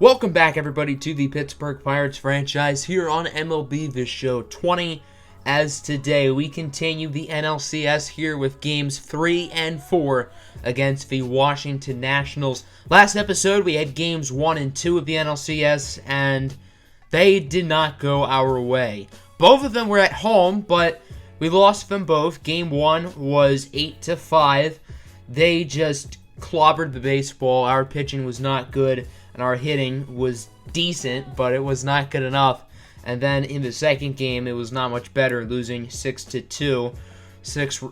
Welcome back, everybody, to the Pittsburgh Pirates franchise here on MLB The Show 20. As today, we continue the NLCS here with games 3 and 4 against the Washington Nationals. Last episode, we had games 1 and 2 of the NLCS, and they did not go our way. Both of them were at home, but we lost them both. Game 1 was 8-5. They just clobbered the baseball. Our pitching was not good, and our hitting was decent, but it was not good enough. And then in the second game, it was not much better, losing 6-2. 6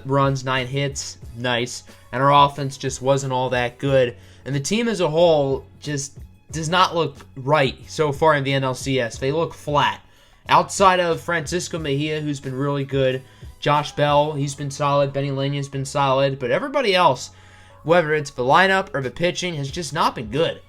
runs, 9 hits, nice. And our offense just wasn't all that good. And the team as a whole just does not look right so far in the NLCS. They look flat. Outside of Francisco Mejia, who's been really good, Josh Bell, he's been solid, Benny Lena's been solid, but everybody else, whether it's the lineup or the pitching, has just not been good.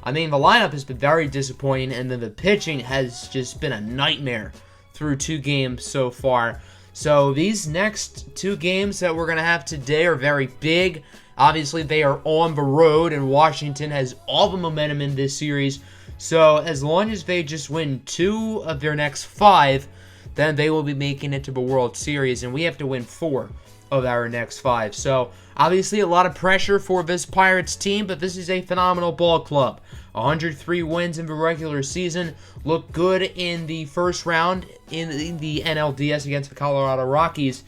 I mean, the lineup has been very disappointing, and then the pitching has just been a nightmare through 2 games so far. So these next 2 games that we're going to have today are very big. Obviously, they are on the road, and Washington has all the momentum in this series. So as long as they just win 2 of their next 5, then they will be making it to the World Series, and we have to win 4 of our next 5. So obviously a lot of pressure for this Pirates team, but this is a phenomenal ball club. 103 wins in the regular season, look good in the first round in the NLDS against the Colorado Rockies.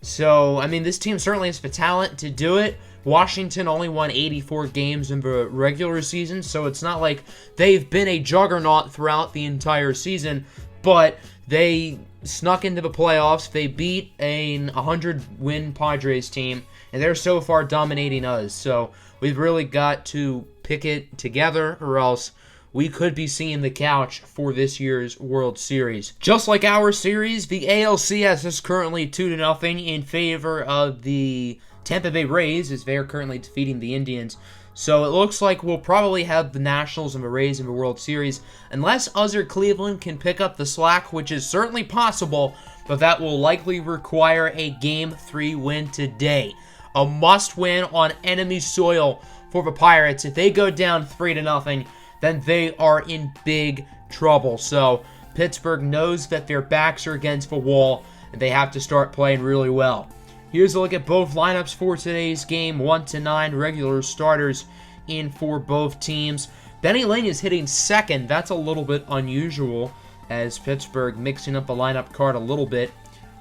So, I mean, this team certainly has the talent to do it. Washington only won 84 games in the regular season, so it's not like they've been a juggernaut throughout the entire season, but they snuck into the playoffs. They beat a 100-win Padres team, and they're so far dominating us. So we've really got to pick it together, or else we could be seeing the couch for this year's World Series. Just like our series, the ALCS is currently 2-0 in favor of the Tampa Bay Rays, as they are currently defeating the Indians. So it looks like we'll probably have the Nationals and the Rays in the World Series, unless other Cleveland can pick up the slack, which is certainly possible, but that will likely require a Game 3 win today. A must-win on enemy soil for the Pirates. If they go down 3-0, then they are in big trouble. So Pittsburgh knows that their backs are against the wall, and they have to start playing really well. Here's a look at both lineups for today's game. 1-9 regular starters in for both teams. Benny Lane is hitting second. That's a little bit unusual, as Pittsburgh mixing up the lineup card a little bit.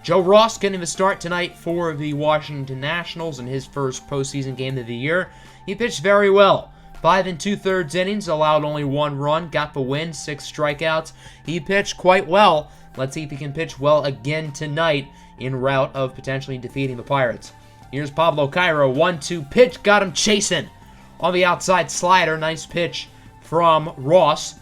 Joe Ross getting the start tonight for the Washington Nationals in his first postseason game of the year. He pitched very well. 5 2/3 innings, allowed only 1 run, got the win, 6 strikeouts. He pitched quite well. Let's see if he can pitch well again tonight in route of potentially defeating the Pirates. Here's Pablo Cairo, 1-2 pitch, got him chasing on the outside slider. Nice pitch from Ross,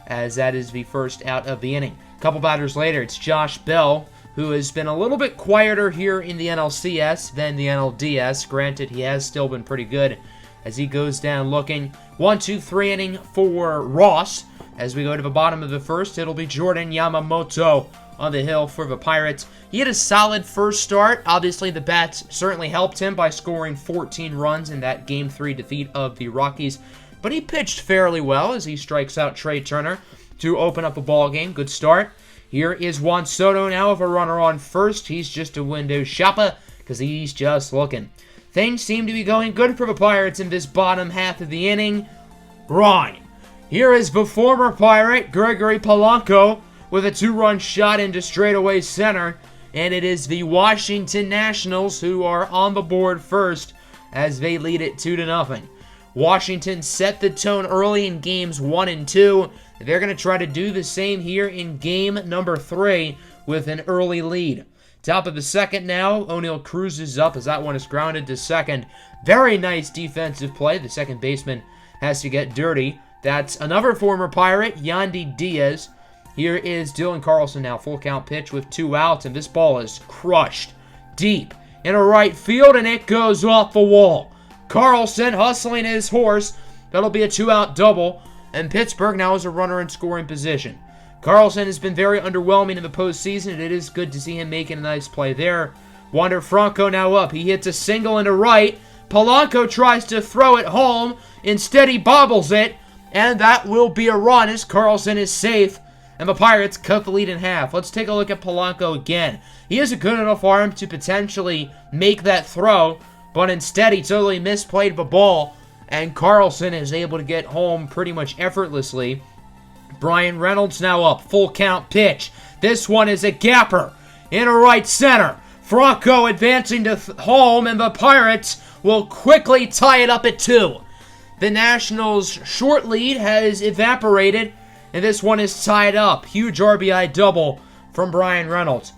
as that is the first out of the inning. A couple batters later, it's Josh Bell, who has been a little bit quieter here in the NLCS than the NLDS. Granted, he has still been pretty good as he goes down looking. 1-2-3 inning for Ross. As we go to the bottom of the first, it'll be Jordan Yamamoto on the hill for the Pirates. He had a solid first start. Obviously, the bats certainly helped him by scoring 14 runs in that Game 3 defeat of the Rockies. But he pitched fairly well as he strikes out Trey Turner to open up a ball game. Good start. Here is Juan Soto now with a runner on first. He's just a window shopper because he's just looking. Things seem to be going good for the Pirates in this bottom half of the inning. Wrong. Here is the former Pirate, Gregory Polanco, with a 2-run shot into straightaway center. And it is the Washington Nationals who are on the board first as they lead it 2-0. Washington set the tone early in games 1 and 2. They're going to try to do the same here in game number 3 with an early lead. Top of the second now, O'Neill cruises up as that one is grounded to second. Very nice defensive play. The second baseman has to get dirty. That's another former Pirate, Yandy Diaz. Here is Dylan Carlson now, full count pitch with 2 outs, and this ball is crushed deep in a right field, and it goes off the wall. Carlson hustling his horse. That'll be a 2-out double, and Pittsburgh now is a runner in scoring position. Carlson has been very underwhelming in the postseason, and it is good to see him making a nice play there. Wander Franco now up. He hits a single into right. Polanco tries to throw it home. Instead, he bobbles it. And that will be a run as Carlson is safe. And the Pirates cut the lead in half. Let's take a look at Polanco again. He has a good enough arm to potentially make that throw, but instead he totally misplayed the ball, and Carlson is able to get home pretty much effortlessly. Bryan Reynolds now up. Full count pitch. This one is a gapper in a right center. Franco advancing to home, and the Pirates will quickly tie it up at 2. The Nationals' short lead has evaporated, and this one is tied up. Huge RBI double from Bryan Reynolds.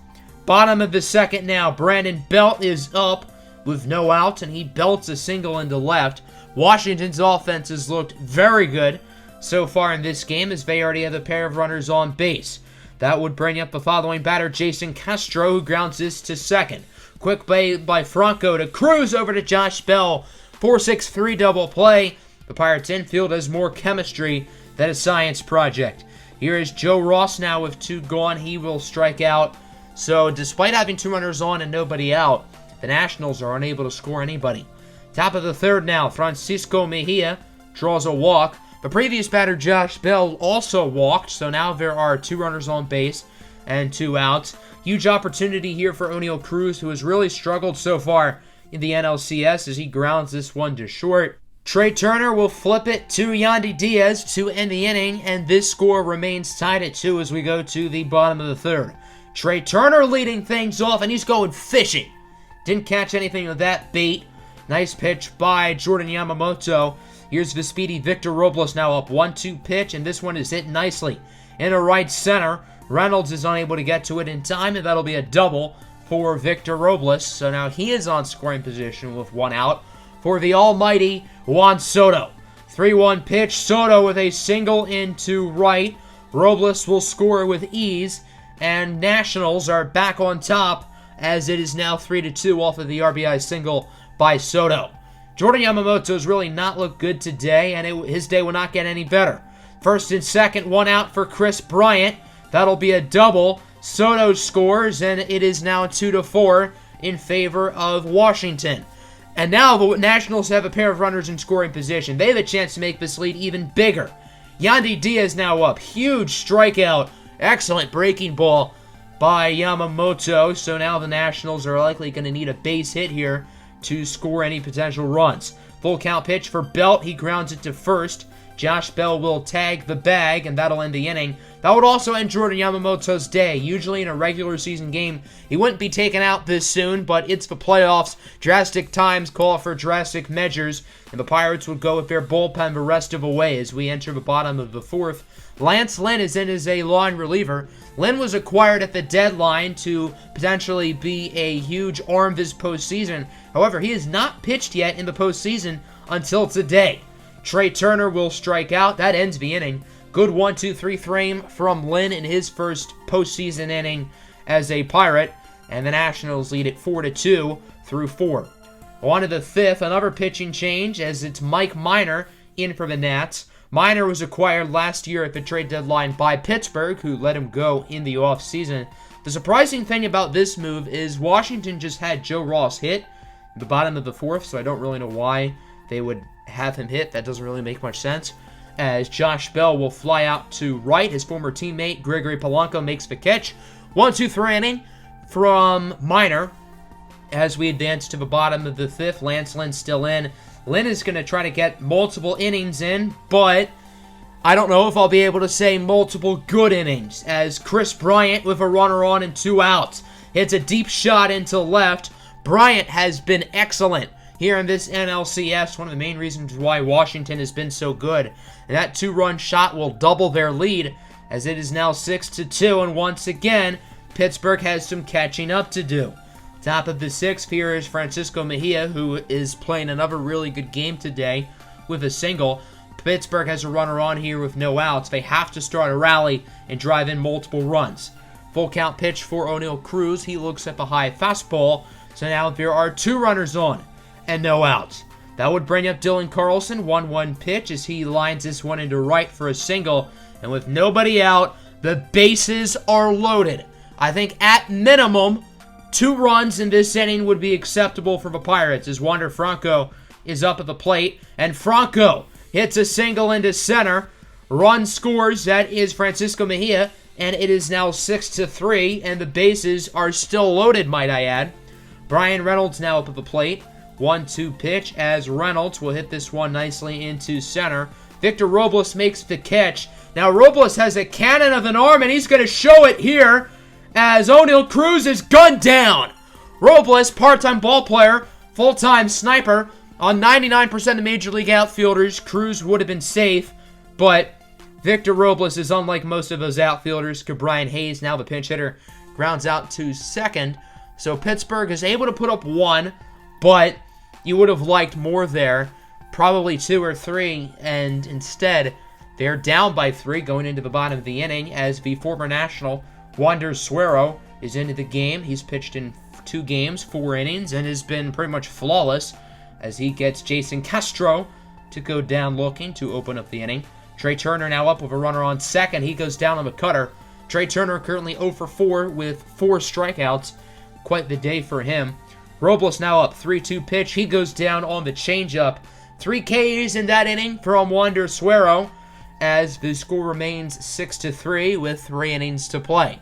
Bottom of the second now. Brandon Belt is up with no outs, and he belts a single into left. Washington's offense has looked very good so far in this game, as they already have a pair of runners on base. That would bring up the following batter, Jason Castro, who grounds this to second. Quick play by Franco to cruise over to Josh Bell. 4-6-3 double play. The Pirates infield has more chemistry than a science project. Here is Joe Ross now with 2 gone. He will strike out. So despite having 2 runners on and nobody out, the Nationals are unable to score anybody. Top of the third now. Francisco Mejia draws a walk. The previous batter, Josh Bell, also walked, so now there are 2 runners on base and 2 outs. Huge opportunity here for Oneil Cruz, who has really struggled so far in the NLCS as he grounds this one to short. Trey Turner will flip it to Yandy Diaz to end the inning, and this score remains tied at 2 as we go to the bottom of the third. Trey Turner leading things off, and he's going fishing. Didn't catch anything with that bait. Nice pitch by Jordan Yamamoto. Here's the speedy Victor Robles now up. 1-2 pitch, and this one is hit nicely in a right center. Reynolds is unable to get to it in time, and that'll be a double for Victor Robles. So now he is on scoring position with 1 out for the almighty Juan Soto. 3-1 pitch. Soto with a single into right. Robles will score with ease, and Nationals are back on top as it is now 3-2 off of the RBI single by Soto. Jordan Yamamoto's really not looked good today, and his day will not get any better. First and second, 1 out for Chris Bryant. That'll be a double. Soto scores, and it is now 2-4 in favor of Washington. And now the Nationals have a pair of runners in scoring position. They have a chance to make this lead even bigger. Yandy Diaz now up. Huge strikeout. Excellent breaking ball by Yamamoto. So now the Nationals are likely going to need a base hit here to score any potential runs. Full count pitch for Belt. He grounds it to first. Josh Bell will tag the bag, and that'll end the inning. That would also end Jordan Yamamoto's day. Usually in a regular season game, he wouldn't be taken out this soon, but it's the playoffs. Drastic times call for drastic measures, and the Pirates would go with their bullpen the rest of the way as we enter the bottom of the fourth. Lance Lynn is in as a line reliever. Lynn was acquired at the deadline to potentially be a huge arm this postseason. However, he has not pitched yet in the postseason until today. Trey Turner will strike out. That ends the inning. Good 1-2-3 frame from Lynn in his first postseason inning as a Pirate, and the Nationals lead it 4-2 through 4. On to the fifth, another pitching change as it's Mike Minor in for the Nats. Minor was acquired last year at the trade deadline by Pittsburgh, who let him go in the offseason. The surprising thing about this move is Washington just had Joe Ross hit at the bottom of the fourth, so I don't really know why they would have him hit. That doesn't really make much sense, as Josh Bell will fly out to right. His former teammate Gregory Polanco makes the catch. 1-2-3 inning from Minor as we advance to the bottom of the fifth. Lance Lynn still in. Lynn is going to try to get multiple innings in, but I don't know if I'll be able to say multiple good innings, as Chris Bryant with a runner on and 2 outs hits a deep shot into left. Bryant has been excellent here in this NLCS, one of the main reasons why Washington has been so good. And that 2-run shot will double their lead, as it is now 6-2, and once again, Pittsburgh has some catching up to do. Top of the sixth, here is Francisco Mejia, who is playing another really good game today with a single. Pittsburgh has a runner on here with no outs. They have to start a rally and drive in multiple runs. Full count pitch for Oneil Cruz. He looks at the high fastball, so now there are 2 runners on and no outs. That would bring up Dylan Carlson. 1-1 pitch as he lines this one into right for a single. And with nobody out, the bases are loaded. I think at minimum, 2 runs in this inning would be acceptable for the Pirates as Wander Franco is up at the plate. And Franco hits a single into center. Run scores, that is Francisco Mejia, and it is now 6-3, and the bases are still loaded, might I add. Brian Reynolds now up at the plate. 1-2 pitch as Reynolds will hit this one nicely into center. Victor Robles makes the catch. Now Robles has a cannon of an arm, and he's going to show it here as O'Neal Cruz is gunned down. Robles, part-time ball player, full-time sniper. On 99% of Major League outfielders, Cruz would have been safe, but Victor Robles is unlike most of those outfielders. Brian Hayes, now the pinch hitter, grounds out to second. So Pittsburgh is able to put up 1, but you would have liked more there, probably 2 or 3, and instead they're down by 3 going into the bottom of the inning as the former National, Wander Suero, is into the game. He's pitched in 2 games, 4 innings, and has been pretty much flawless as he gets Jason Castro to go down looking to open up the inning. Trey Turner now up with a runner on second. He goes down on the cutter. Trey Turner currently 0 for 4 with 4 strikeouts. Quite the day for him. Robles now up, 3-2 pitch. He goes down on the changeup. 3 Ks in that inning from Wander Suero as the score remains 6-3 with 3 innings to play.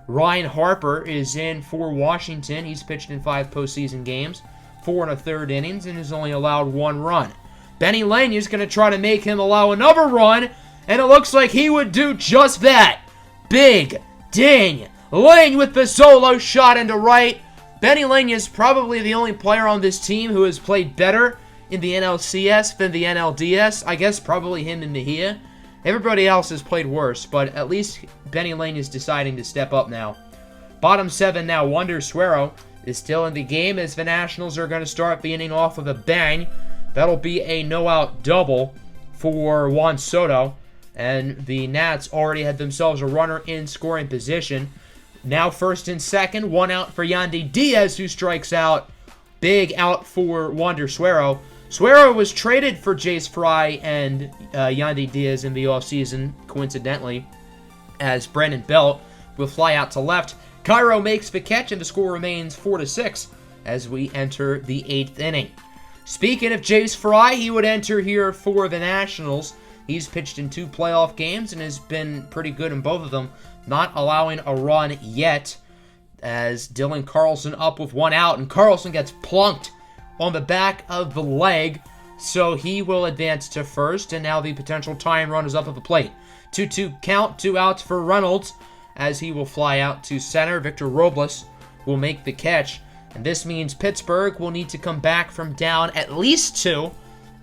Ryan Harper is in for Washington. He's pitched in 5 postseason games, 4 1/3 innings, and has only allowed 1 run. Benny Lane is going to try to make him allow another run, and it looks like he would do just that. Big ding. Lane with the solo shot into right. Benny Lane is probably the only player on this team who has played better in the NLCS than the NLDS. I guess probably him and Mejia. Everybody else has played worse, but at least Benny Lane is deciding to step up now. Bottom 7 now, Wander Suero is still in the game as the Nationals are going to start the inning off with a bang. That'll be a no-out double for Juan Soto, and the Nats already had themselves a runner in scoring position. Now first and second, 1 out for Yandy Diaz, who strikes out. Big out for Wander Suero. Suero was traded for Jace Fry and Yandy Diaz in the offseason, coincidentally, as Brandon Belt will fly out to left. Cairo makes the catch, and the score remains 4-6 as we enter the 8th inning. Speaking of Jace Fry, he would enter here for the Nationals. He's pitched in 2 playoff games and has been pretty good in both of them, not allowing a run yet, as Dylan Carlson up with 1 out, and Carlson gets plunked on the back of the leg, so he will advance to first, and now the potential tying run is up at the plate. 2-2 count, 2 outs for Reynolds, as he will fly out to center. Victor Robles will make the catch, and this means Pittsburgh will need to come back from down at least 2,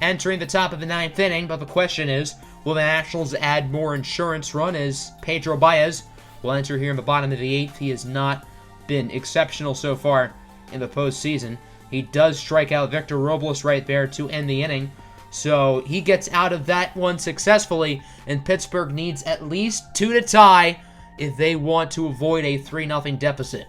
entering the top of the 9th inning, but the question is, will the Nationals add more insurance run as Pedro Baez will enter here in the bottom of the 8th. He has not been exceptional so far in the postseason. He does strike out Victor Robles right there to end the inning, so he gets out of that one successfully, and Pittsburgh needs at least 2 to tie if they want to avoid a 3-0 deficit.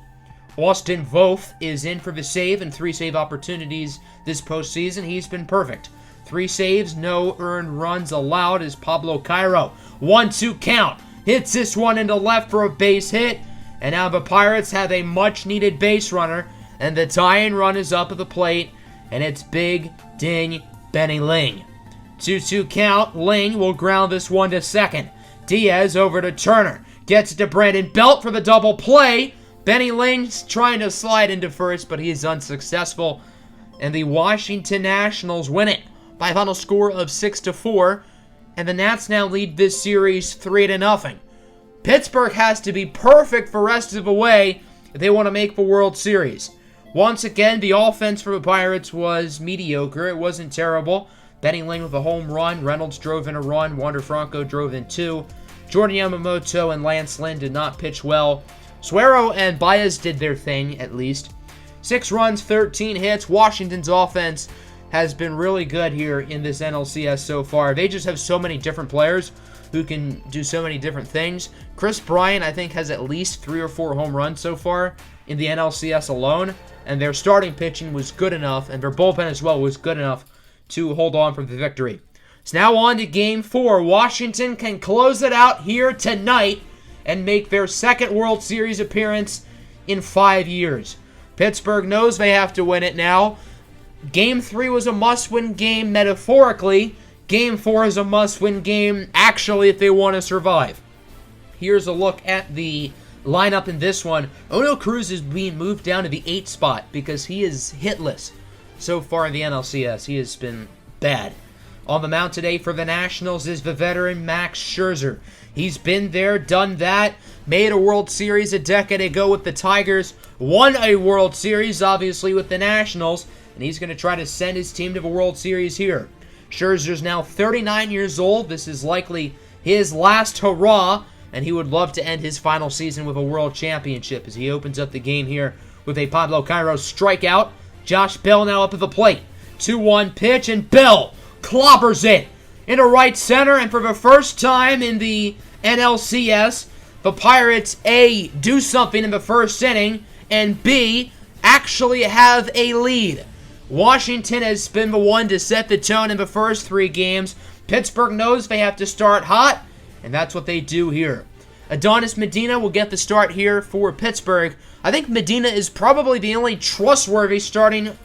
Austin Voth is in for the save and 3 save opportunities this postseason. He's been perfect. 3 saves, no earned runs allowed as Pablo Cairo. 1-2 count. Hits this one into left for a base hit. And now the Pirates have a much-needed base runner. And the tying run is up at the plate. And it's Big Ding Benny Ling. 2-2 count. Ling will ground this one to second. Diaz over to Turner. Gets it to Brandon Belt for the double play. Benny Ling's trying to slide into first, but he is unsuccessful. And the Washington Nationals win it by a final score of 6-4. And the Nats now lead this series 3-0. Pittsburgh has to be perfect for rest of the way if they want to make the World Series. Once again, the offense for the Pirates was mediocre. It wasn't terrible. Benny Ling with a home run. Reynolds drove in a run. Wander Franco drove in 2. Jordan Yamamoto and Lance Lynn did not pitch well. Suero and Baez did their thing, at least. 6 runs, 13 hits. Washington's offense has been really good here in this NLCS so far. They just have so many different players who can do so many different things. Chris Bryant, I think, has at least 3 or 4 home runs so far in the NLCS alone, and their starting pitching was good enough, and their bullpen as well was good enough to hold on for the victory. So now on to Game 4. Washington can close it out here tonight and make their 2nd World Series appearance in 5 years. Pittsburgh knows they have to win it now. Game 3 was a must-win game metaphorically. Game 4 is a must-win game, actually, if they want to survive. Here's a look at the lineup in this one. Oneil Cruz is being moved down to the 8th spot because he is hitless so far in the NLCS. He has been bad. On the mound today for the Nationals is the veteran Max Scherzer. He's been there, done that, made a World Series a decade ago with the Tigers, won a World Series, obviously, with the Nationals, and he's going to try to send his team to the World Series here. Scherzer's now 39 years old. This is likely his last hurrah, and he would love to end his final season with a World Championship as he opens up the game here with a Pablo Cairo strikeout. Josh Bell now up at the plate. 2-1 pitch, and Bell clobbers it into right center, and for the first time in the NLCS, the Pirates, A, do something in the first inning, and B, actually have a lead. Washington has been the one to set the tone in the first 3 games. Pittsburgh knows they have to start hot, and that's what they do here. Adonis Medina will get the start here for Pittsburgh. I think Medina is probably the only trustworthy starting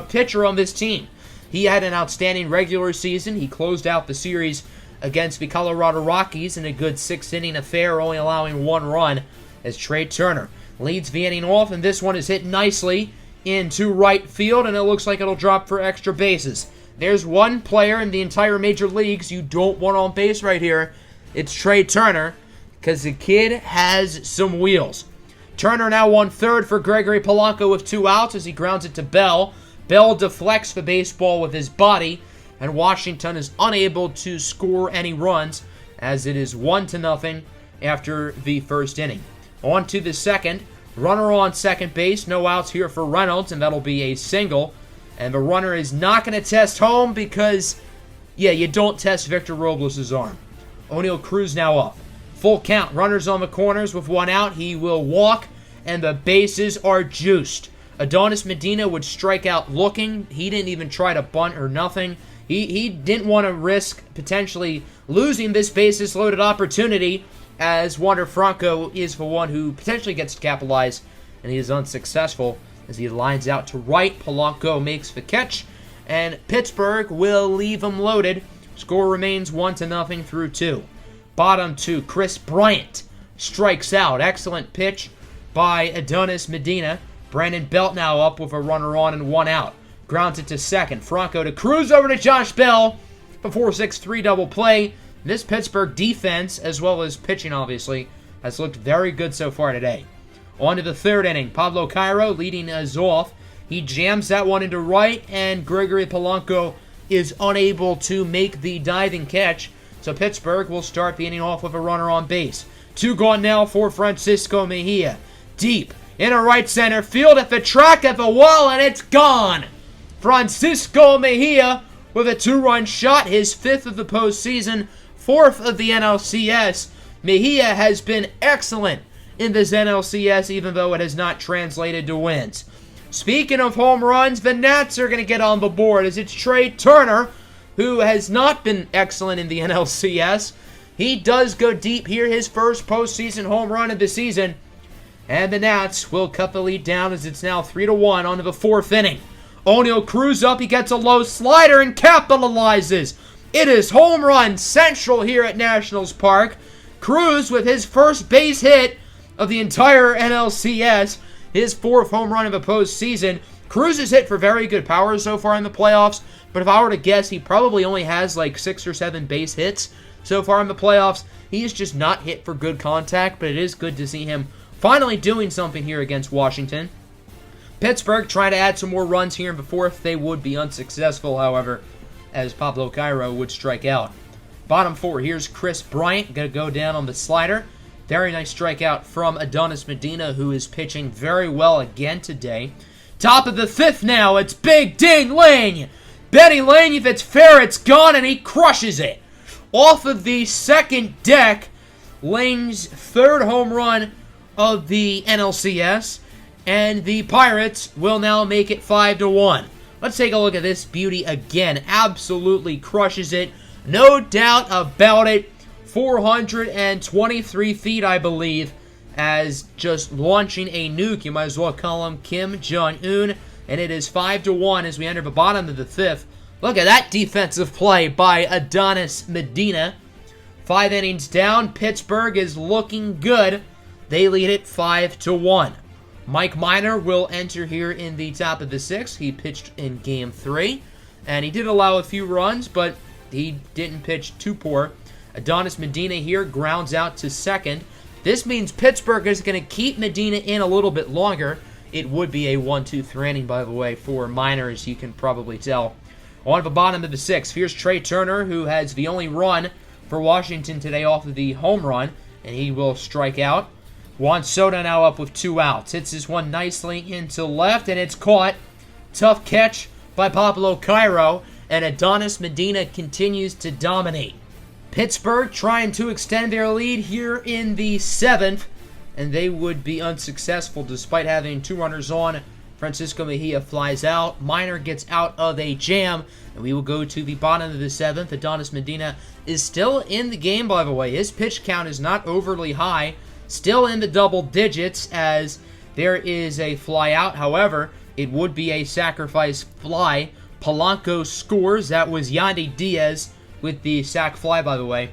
pitcher on this team. He had an outstanding regular season. He closed out the series against the Colorado Rockies in a good 6-inning affair, only allowing 1 run as Trey Turner leads the inning off, and this one is hit nicely into right field, and it looks like it'll drop for extra bases. There's one player in the entire major leagues you don't want on base right here. It's Trey Turner, because the kid has some wheels. Turner now on third for Gregory Polanco with 2 outs as he grounds it to Bell. Bell deflects the baseball with his body, and Washington is unable to score any runs as it is 1-0 after the first inning. On to the second. Runner on second base. No outs here for Reynolds, and that'll be a single. And the runner is not going to test home because, yeah, you don't test Victor Robles' arm. Oneil Cruz now up. Full count. Runners on the corners with 1 out. He will walk, and the bases are juiced. Adonis Medina would strike out looking. He didn't even try to bunt or nothing. He didn't want to risk potentially losing this bases-loaded opportunity, as Wander Franco is the one who potentially gets to capitalize, and he is unsuccessful as he lines out to right. Polanco makes the catch, and Pittsburgh will leave him loaded. Score remains 1-0 through 2. Bottom 2, Chris Bryant strikes out. Excellent pitch by Adonis Medina. Brandon Belt now up with a runner on and 1 out. Grounds it to second. Franco to Cruz over to Josh Bell. The 4-6-3 double play. This Pittsburgh defense, as well as pitching obviously, has looked very good so far today. On to the third inning. Pablo Cairo leading us off. He jams that one into right, and Gregory Polanco is unable to make the diving catch. So Pittsburgh will start the inning off with a runner on base. 2 gone now for Francisco Mejia. Deep into right center field at the track at the wall, and it's gone. Francisco Mejia with a 2-run shot, his 5th of the postseason, 4th of the NLCS. Mejia has been excellent in this NLCS, even though it has not translated to wins. Speaking of home runs, the Nats are going to get on the board as it's Trey Turner, who has not been excellent in the NLCS. He does go deep here, his first postseason home run of the season. And the Nats will cut the lead down as it's now 3-1 onto the 4th inning. Oneil Cruz up, he gets a low slider and capitalizes. It is home run central here at Nationals Park. Cruz with his first base hit of the entire NLCS, his 4th home run of the postseason. Cruz has hit for very good power so far in the playoffs, but if I were to guess, he probably only has like 6 or 7 base hits so far in the playoffs. He's just not hit for good contact, but it is good to see him finally doing something here against Washington. Pittsburgh trying to add some more runs here in the 4th. They would be unsuccessful, however, as Pablo Cairo would strike out. Bottom 4, here's Chris Bryant, going to go down on the slider. Very nice strikeout from Adonis Medina, who is pitching very well again today. Top of the 5th now, it's Big Ding Lane. Benny Lane, if it's fair, it's gone, and he crushes it. Off of the second deck, Lane's 3rd home run of the NLCS, and the Pirates will now make it 5-1. Let's take a look at this beauty again. Absolutely crushes it. No doubt about it. 423 feet, I believe, as just launching a nuke. You might as well call him Kim Jong-un. And it is 5-1 as we enter the bottom of the 5th Look at that defensive play by Adonis Medina. 5 innings down. Pittsburgh is looking good. They lead it 5-1. Mike Minor will enter here in the top of the 6th. He pitched in Game 3, and he did allow a few runs, but he didn't pitch too poor. Adonis Medina here grounds out to second. This means Pittsburgh is going to keep Medina in a little bit longer. It would be a 1-2-3 inning, by the way, for Minor, as you can probably tell. On the bottom of the 6th, here's Trey Turner, who has the only run for Washington today off of the home run, and he will strike out. Juan Soto now up with 2 outs. Hits this one nicely into left, and it's caught. Tough catch by Pablo Cairo, and Adonis Medina continues to dominate. Pittsburgh trying to extend their lead here in the 7th, and they would be unsuccessful despite having 2 runners on. Francisco Mejia flies out. Minor gets out of a jam, and we will go to the bottom of the 7th. Adonis Medina is still in the game, by the way. His pitch count is not overly high. Still in the double digits as there is a fly out. However, it would be a sacrifice fly. Polanco scores. That was Yandy Diaz with the sac fly, by the way.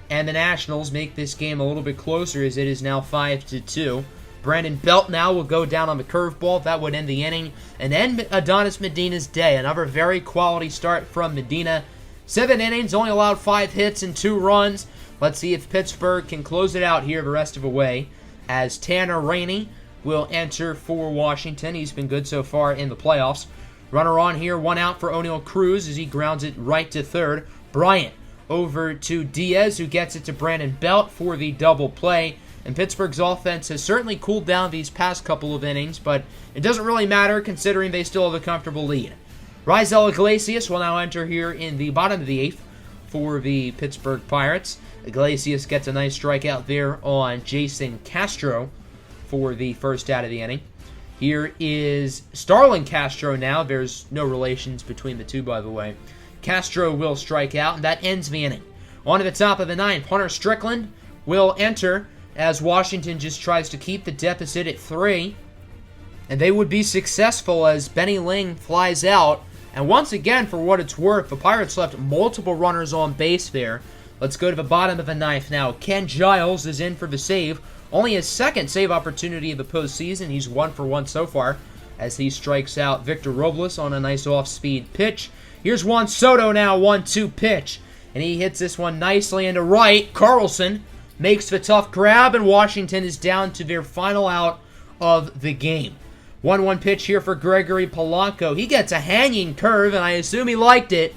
And the Nationals make this game a little bit closer as it is now 5-2. Brandon Belt now will go down on the curveball. That would end the inning and end Adonis Medina's day. Another very quality start from Medina. 7 innings, only allowed 5 hits and 2 runs. Let's see if Pittsburgh can close it out here the rest of the way as Tanner Rainey will enter for Washington. He's been good so far in the playoffs. Runner on here, 1 out for O'Neal Cruz as he grounds it right to third. Bryant over to Diaz, who gets it to Brandon Belt for the double play. And Pittsburgh's offense has certainly cooled down these past couple of innings, but it doesn't really matter considering they still have a comfortable lead. Raisel Iglesias will now enter here in the bottom of the 8th for the Pittsburgh Pirates. Iglesias gets a nice strikeout there on Jason Castro for the first out of the inning. Here is Starlin Castro now. There's no relations between the two, by the way. Castro will strike out, and that ends the inning. On to the top of the 9th, Hunter Strickland will enter as Washington just tries to keep the deficit at 3. And they would be successful as Benny Ling flies out. And once again, for what it's worth, the Pirates left multiple runners on base there. Let's go to the bottom of the 9th now. Ken Giles is in for the save. Only his 2nd save opportunity of the postseason. He's 1 for 1 so far as he strikes out Victor Robles on a nice off-speed pitch. Here's Juan Soto now, 1-2 pitch. And he hits this one nicely into right. Carlson makes the tough grab, and Washington is down to their final out of the game. 1-1 pitch here for Gregory Polanco. He gets a hanging curve, and I assume he liked it,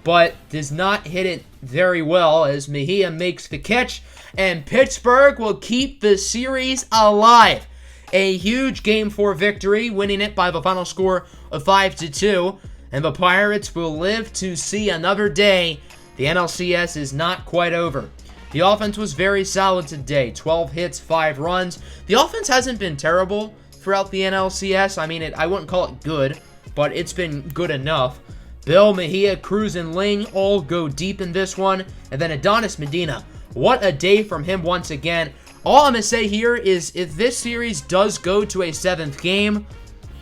but does not hit it very well as Mejia makes the catch, and Pittsburgh will keep the series alive. A huge Game 4 victory, winning it by the final score of 5-2, and the Pirates will live to see another day. The NLCS is not quite over. The offense was very solid today. 12 hits, 5 runs. The offense hasn't been terrible throughout the NLCS. I mean, I wouldn't call it good, but it's been good enough. Bill, Mejia, Cruz, and Ling all go deep in this one. And then Adonis Medina. What a day from him once again. All I'm going to say here is if this series does go to a 7th game,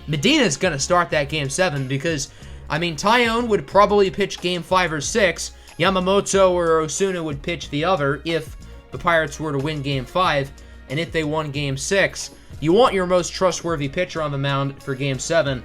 Medina's going to start that Game 7 because, I mean, Tyone would probably pitch Game 5 or 6. Yamamoto or Osuna would pitch the other if the Pirates were to win Game 5. And if they won Game 6, you want your most trustworthy pitcher on the mound for Game 7.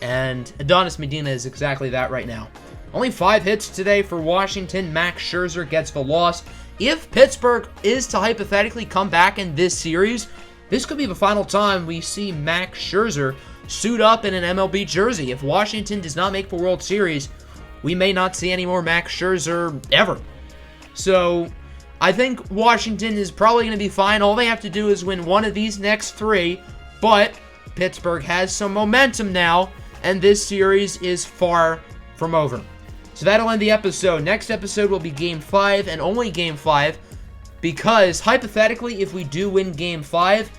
And Adonis Medina is exactly that right now. Only 5 hits today for Washington. Max Scherzer gets the loss. If Pittsburgh is to hypothetically come back in this series, this could be the final time we see Max Scherzer suit up in an MLB jersey. If Washington does not make the World Series, we may not see any more Max Scherzer ever. So I think Washington is probably going to be fine. All they have to do is win one of these next 3, but Pittsburgh has some momentum now, and this series is far from over. So that'll end the episode. Next episode will be Game 5 and only Game 5, because hypothetically, if we do win Game 5,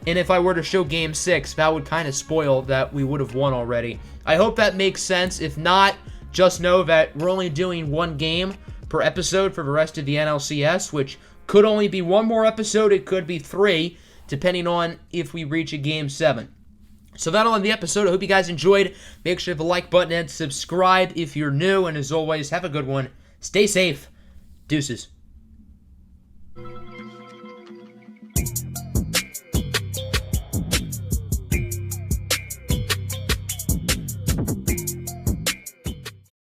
and if I were to show Game 6, that would kind of spoil that we would have won already. I hope that makes sense. If not, just know that we're only doing 1 game per episode for the rest of the NLCS, which could only be 1 more episode. It could be 3, depending on if we reach a Game 7. So that'll end the episode. I hope you guys enjoyed. Make sure to hit the like button and subscribe if you're new. And as always, have a good one. Stay safe. Deuces.